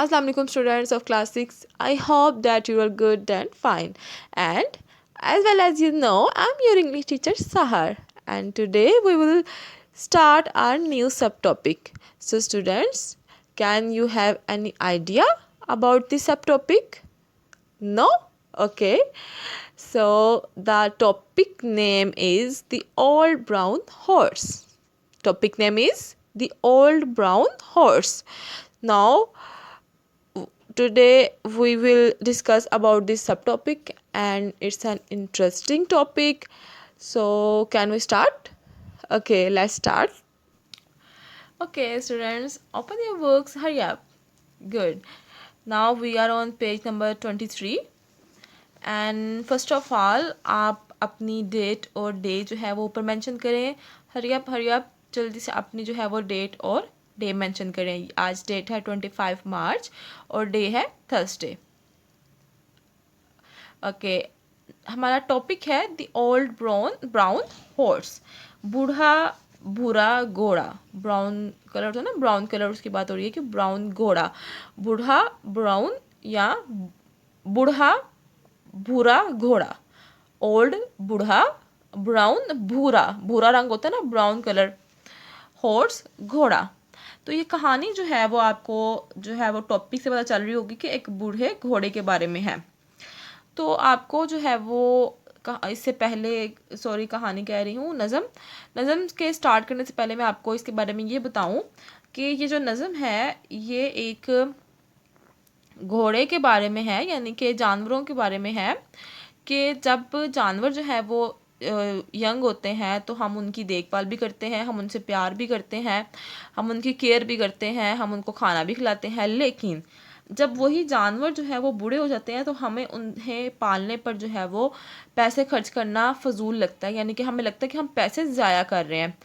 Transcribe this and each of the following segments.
Assalamu alaikum students of class 6. I hope that you are good and fine. And as well as you know, I'm your English teacher Sahar. And today we will start our new subtopic. So students, can you have any idea about the subtopic? No? Okay. So the topic name is the old brown horse. Topic name is the old brown horse. Now today we will discuss about this subtopic and it's an interesting topic. So can we start? Okay, let's start. Okay students, open your books, hurry up. Good. Now we are on page number 23 and first of all आप अपनी date और day जो है वो ऊपर mention करें. Hurry up जल्दी से अपनी जो है वो डेट और डे मेंशन करें. आज डेट है 25 मार्च और डे है थर्सडे. ओके, हमारा टॉपिक है द ओल्ड ब्राउन हॉर्स. बूढ़ा भूरा घोड़ा. ब्राउन कलर था ना, ब्राउन कलर उसकी बात हो रही है कि ब्राउन घोड़ा. बूढ़ा ब्राउन या बूढ़ा भूरा घोड़ा. ओल्ड बूढ़ा, ब्राउन भूरा, भूरा रंग होता है ना, ब्राउन कलर. हॉर्स घोड़ा. तो ये कहानी जो है वो आपको जो है वो टॉपिक से पता चल रही होगी कि एक बूढ़े घोड़े के बारे में है. तो आपको जो है वो इससे पहले कहानी कह रही हूँ, नज़म के स्टार्ट करने से पहले मैं आपको इसके बारे में ये बताऊँ कि ये जो नज़म है ये एक घोड़े के बारे में है, यानी कि जानवरों के बारे में है कि जब जानवर जो है वो यंग होते हैं तो हम उनकी देखभाल भी करते हैं, हम उनसे प्यार भी करते हैं, हम उनकी केयर भी करते हैं, हम उनको खाना भी खिलाते हैं. लेकिन जब वही जानवर जो है वो बूढ़े हो जाते हैं तो हमें उन्हें पालने पर जो है वो पैसे खर्च करना फजूल लगता है, यानी कि हमें लगता है कि हम पैसे ज़ाया कर रहे हैं.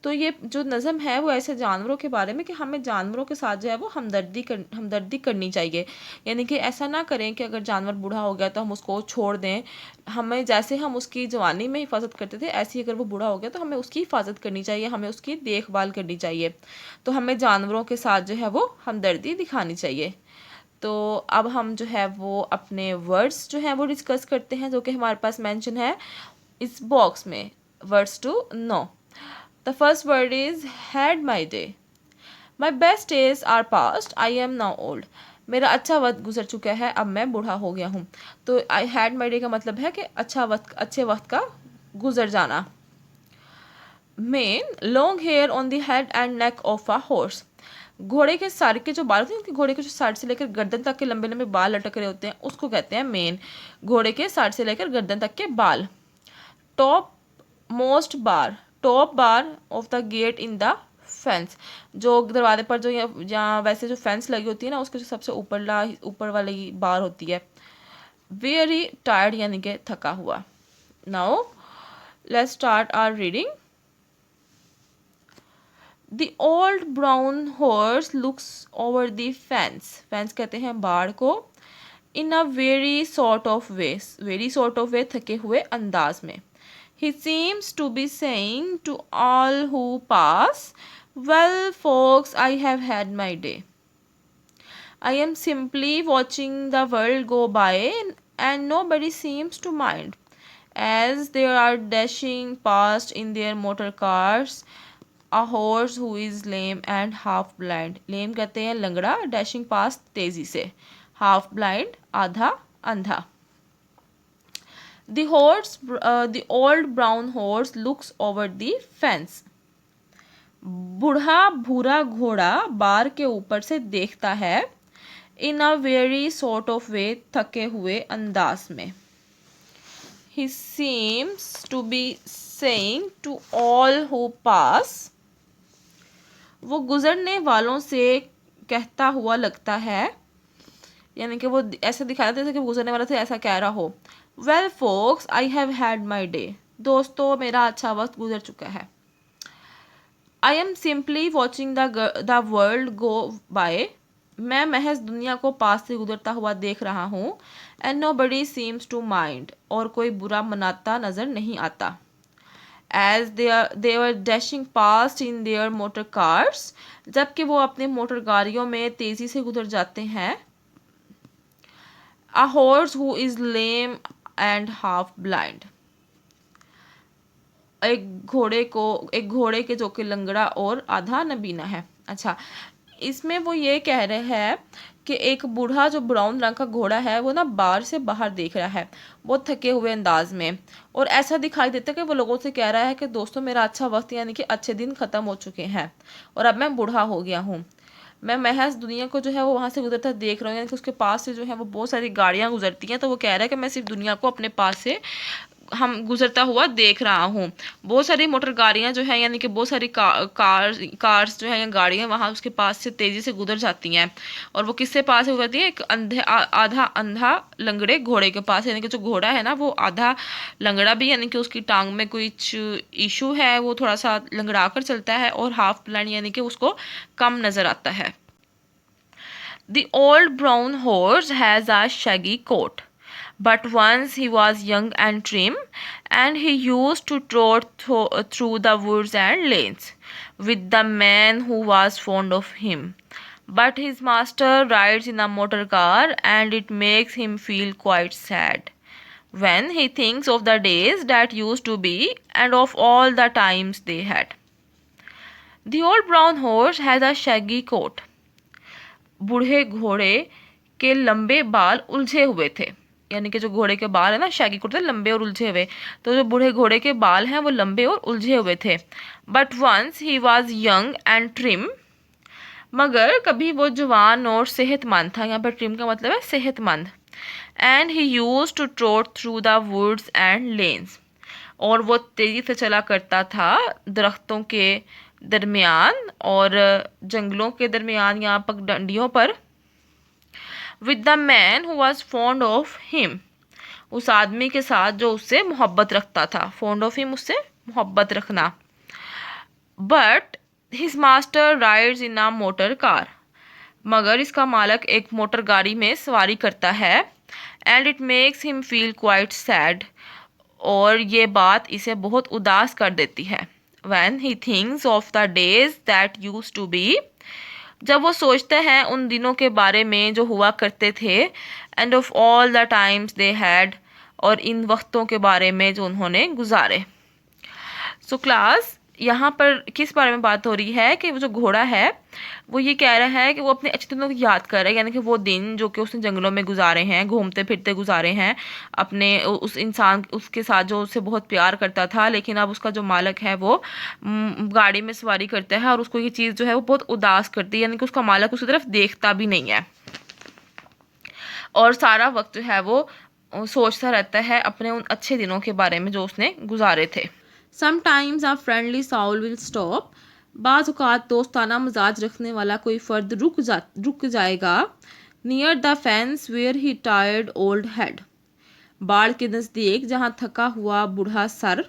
तो ये जो नज़म है वो ऐसे जानवरों के बारे में कि हमें जानवरों के साथ जो है वो हमदर्दी करनी चाहिए. यानी कि ऐसा ना करें कि अगर जानवर बूढ़ा हो गया तो हम उसको छोड़ दें. हमें जैसे हम उसकी जवानी में हिफाजत करते थे ऐसे ही अगर वो बूढ़ा हो गया तो हमें उसकी हिफाजत करनी चाहिए, हमें उसकी देखभाल करनी चाहिए. तो हमें जानवरों के साथ जो है वो हमदर्दी दिखानी चाहिए. तो अब हम जो है वो अपने वर्ड्स जो हैं वो डिस्कस करते हैं जो कि हमारे पास मेंशन है इस बॉक्स में. Words to know. The first word is had my day. My best days are past. I am now old. मेरा अच्छा वक्त गुजर चुका है, अब मैं बूढ़ा हो गया हूँ. तो I had my day का मतलब है कि अच्छे वक्त का गुजर जाना. Mane, long hair on the head and neck of a horse. घोड़े के सर के जो बाल होते हैं, घोड़े के जो सर से लेकर गर्दन तक के लंबे लंबे बाल लटक रहे होते हैं उसको कहते हैं मेन. घोड़े के सर से लेकर गर्दन तक के बाल. Top most bar. Top bar of the get in the fence. जो दरवाजे पर जो यहाँ वैसे जो फेंस लगी होती है ना उसके जो सबसे ऊपर वाली बार होती है. वेरी टायर्ड यानी कि थका हुआ. Now let's start our reading. The old brown horse looks over the fence. Fence कहते हैं बाड़ को. In a very sort of way. Very sort of way थके हुए अंदाज में. He seems to be saying to all who pass, well folks, I have had my day. I am simply watching the world go by and nobody seems to mind. As they are dashing past in their motor cars, a horse who is lame and half blind. Lame कहते हैं लंगड़ा. Dashing past तेजी से. Half blind आधा अंधा. The old brown horse looks over the fence. बूढ़ा भूरा घोड़ा बार के ऊपर से देखता है. In a very sort of way थके हुए अंदाज में. He seems to be saying to all who pass. वो गुजरने वालों से कहता हुआ लगता है, यानी कि वो ऐसा दिखाता है जैसे कि गुजरने वाला से ऐसा कह रहा हो. Well folks, I have had my day. दोस्तों, मेरा अच्छा वक्त गुजर चुका है. I am simply watching the world go by. मैं महज दुनिया को पास से गुजरता हुआ देख रहा हूँ. And nobody seems to mind. और कोई बुरा मनाता नज़र नहीं आता. As they were dashing past in their motor cars, जबकि वो अपने मोटर गाड़ियों में तेज़ी से गुजर जाते हैं. A horse who is lame and half blind. एक घोड़े के जो कि लंगड़ा और आधा नबीना है. अच्छा, इसमें वो ये कह रहे हैं कि एक बूढ़ा जो ब्राउन रंग का घोड़ा है वो ना बार से बाहर देख रहा है बहुत थके हुए अंदाज में, और ऐसा दिखाई देता है कि वो लोगों से कह रहा है कि दोस्तों मेरा अच्छा वक्त यानी कि अच्छे दिन ख़त्म हो चुके हैं और अब मैं बूढ़ा हो गया हूँ. मैं महज दुनिया को जो है वो वहाँ से गुजरता देख रहा हूँ, यानी कि उसके पास से जो है वो बहुत सारी गाड़ियाँ गुजरती हैं, तो वो कह रहा है कि मैं सिर्फ दुनिया को अपने पास से हम गुजरता हुआ देख रहा हूँ. बहुत सारी मोटर गाड़ियाँ जो है यानी कि बहुत सारी कार्स जो है या गाड़ियाँ वहाँ उसके पास से तेज़ी से गुजर जाती हैं, और वो किससे पास से गुजरती है? एक आधा अंधा लंगड़े घोड़े के पास, यानी कि जो घोड़ा है ना वो आधा लंगड़ा भी, यानी कि उसकी टांग में कुछ इशू है, वो थोड़ा सा लंगड़ा कर चलता है, और हाफ ब्लाइंड यानी कि उसको कम नज़र आता है. The old brown horse has a shaggy coat, but once he was young and trim, and he used to trot through the woods and lanes with the man who was fond of him. But his master rides in a motor car, and it makes him feel quite sad when he thinks of the days that used to be and of all the times they had. The old brown horse has a shaggy coat. बूढ़े घोड़े के लंबे बाल उलझे हुए थे, यानी कि जो घोड़े के बाल है ना शैगी कुर्ते लंबे और उलझे हुए, तो जो बूढ़े घोड़े के बाल हैं वो लंबे और उलझे हुए थे. But once he was young and trim, मगर कभी वो जवान और सेहतमंद था. यहाँ पर ट्रिम का मतलब है सेहतमंद. And he used to trot through the woods and lanes, और वो तेज़ी से चला करता था दरख्तों के दरमियान और जंगलों के दरमियान या पगडंडियों पर. With the man who was fond of him, उस आदमी के साथ जो उससे मोहब्बत रखता था. फॉन्ड ऑफ हिम उससे मोहब्बत रखना. But his master rides in a motor car, मगर इसका मालक एक मोटर गाड़ी में सवारी करता है. And it makes him feel quite sad, और ये बात इसे बहुत उदास कर देती है. When he thinks of the days that used to be, जब वो सोचते हैं उन दिनों के बारे में जो हुआ करते थे. And of all the times they had, और इन वक्तों के बारे में जो उन्होंने गुजारे. सो क्लास यहाँ पर किस बारे में बात हो रही है कि वो जो घोड़ा है वो ये कह रहा है कि वो अपने अच्छे दिनों को याद कर रहा है, यानी कि वो दिन जो कि उसने जंगलों में गुजारे हैं, घूमते फिरते गुजारे हैं अपने उस इंसान उसके साथ जो उससे बहुत प्यार करता था. लेकिन अब उसका जो मालक है वो गाड़ी में सवारी करता है और उसको ये चीज़ जो है वो बहुत उदास करती है, यानी कि उसका मालक उसकी तरफ देखता भी नहीं है और सारा वक्त जो है वो सोचता रहता है अपने उन अच्छे दिनों के बारे में जो उसने गुजारे थे. Sometimes a friendly soul will stop. बाज़ औक़ात दोस्ताना मिजाज रखने वाला कोई फ़र्द रुक जाएगा. Near the fence where he tired old head. बाड़ के नज़दीक जहाँ थका हुआ बूढ़ा sir.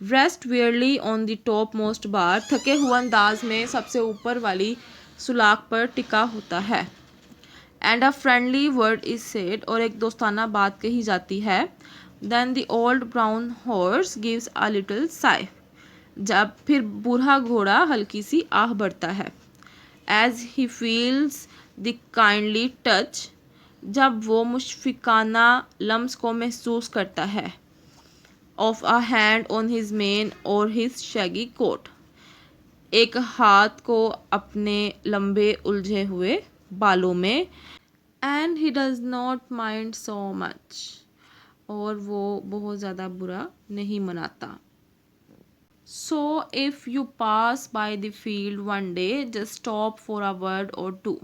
Rest wearily on the topmost bar. थके हुए अंदाज में सबसे ऊपर वाली सुलाख पर टिका होता है. And a friendly word is said. और एक दोस्ताना बात कही जाती है. Then the old brown horse gives a little sigh. जब फिर बूढ़ा घोड़ा हल्की सी आह भरता है. As he feels the kindly touch, जब वो मुशफ़िकाना लम्स को महसूस करता है. Of a hand on his mane or his shaggy coat, एक हाथ को अपने लंबे उलझे हुए बालों में. And he does not mind so much, और वो बहुत ज़्यादा बुरा नहीं मनाता. So if you pass by the field one day, just stop for a word or two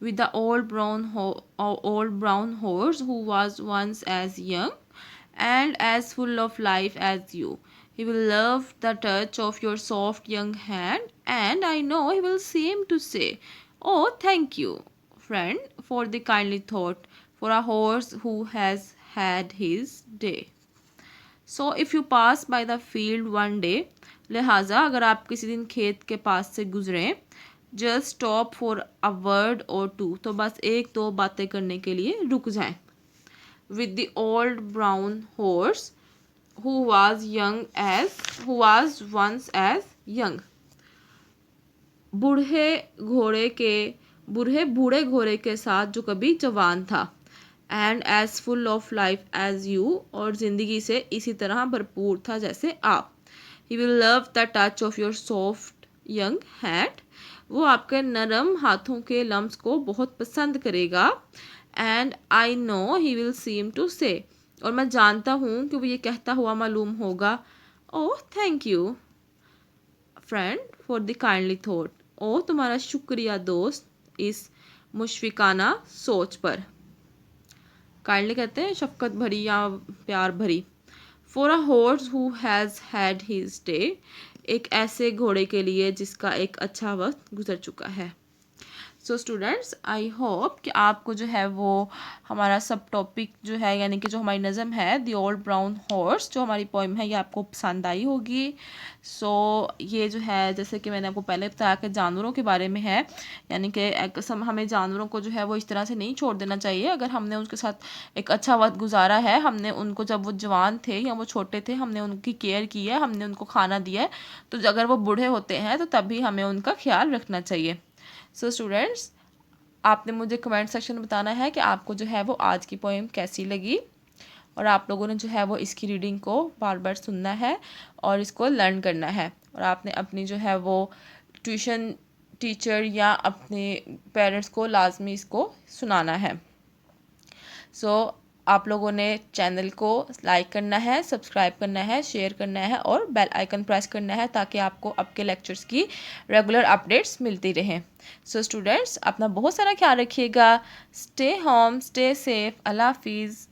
with the old brown horse who was once as young and as full of life as you. He will love the touch of your soft young hand, and I know he will seem to say, "Oh, thank you, friend, for the kindly thought, for a horse who has had his day." So if you pass by the field one day, लिहाजा अगर आप किसी दिन खेत के पास से गुजरें, just stop for a word or two, तो बस एक दो बातें करने के लिए रुक जाएं. With the old brown horse, who was young as who was once as young. बूढ़े बूढ़े घोड़े के साथ जो कभी जवान था. And as full of life as you, और ज़िंदगी से इसी तरह भरपूर था जैसे आप. He will love the touch of your soft young hand, वो आपके नरम हाथों के लम्स को बहुत पसंद करेगा. And I know he will seem to say, और मैं जानता हूँ कि वो ये कहता हुआ मालूम होगा, oh thank you friend for the kindly thought, ओ तुम्हारा शुक्रिया दोस्त इस मुशफिकाना सोच पर. काइंडली कहते हैं शफकत भरी या प्यार भरी. For a horse who has had his day, एक ऐसे घोड़े के लिए जिसका एक अच्छा वक्त गुजर चुका है. सो स्टूडेंट्स, आई होप कि आपको जो है वो हमारा सब टॉपिक जो है, यानी कि जो हमारी नज़म है द ओल्ड ब्राउन हॉर्स, जो हमारी पोइम है, ये आपको पसंद आई होगी. सो ये जो है, जैसे कि मैंने आपको पहले बताया कि जानवरों के बारे में है, यानी कि हमें जानवरों को जो है वो इस तरह से नहीं छोड़ देना चाहिए. अगर हमने उनके साथ एक अच्छा वक्त गुजारा है, हमने उनको जब वो जवान थे या वो छोटे थे, हमने उनकी केयर की है, हमने उनको खाना दिया है, तो अगर वो बूढ़े होते हैं तो तभी हमें उनका ख्याल रखना चाहिए. सो स्टूडेंट्स, आपने मुझे कमेंट सेक्शन में बताना है कि आपको जो है वो आज की पोएम कैसी लगी, और आप लोगों ने जो है वो इसकी रीडिंग को बार बार सुनना है और इसको लर्न करना है, और आपने अपनी जो है वो ट्यूशन टीचर या अपने पेरेंट्स को लाजमी इसको सुनाना है. सो आप लोगों ने चैनल को लाइक करना है, सब्सक्राइब करना है, शेयर करना है और बेल आइकन प्रेस करना है, ताकि आपको आपके लेक्चर्स की रेगुलर अपडेट्स मिलती रहें. सो स्टूडेंट्स, अपना बहुत सारा ख्याल रखिएगा. Stay home, stay safe. Allah हाफिज़.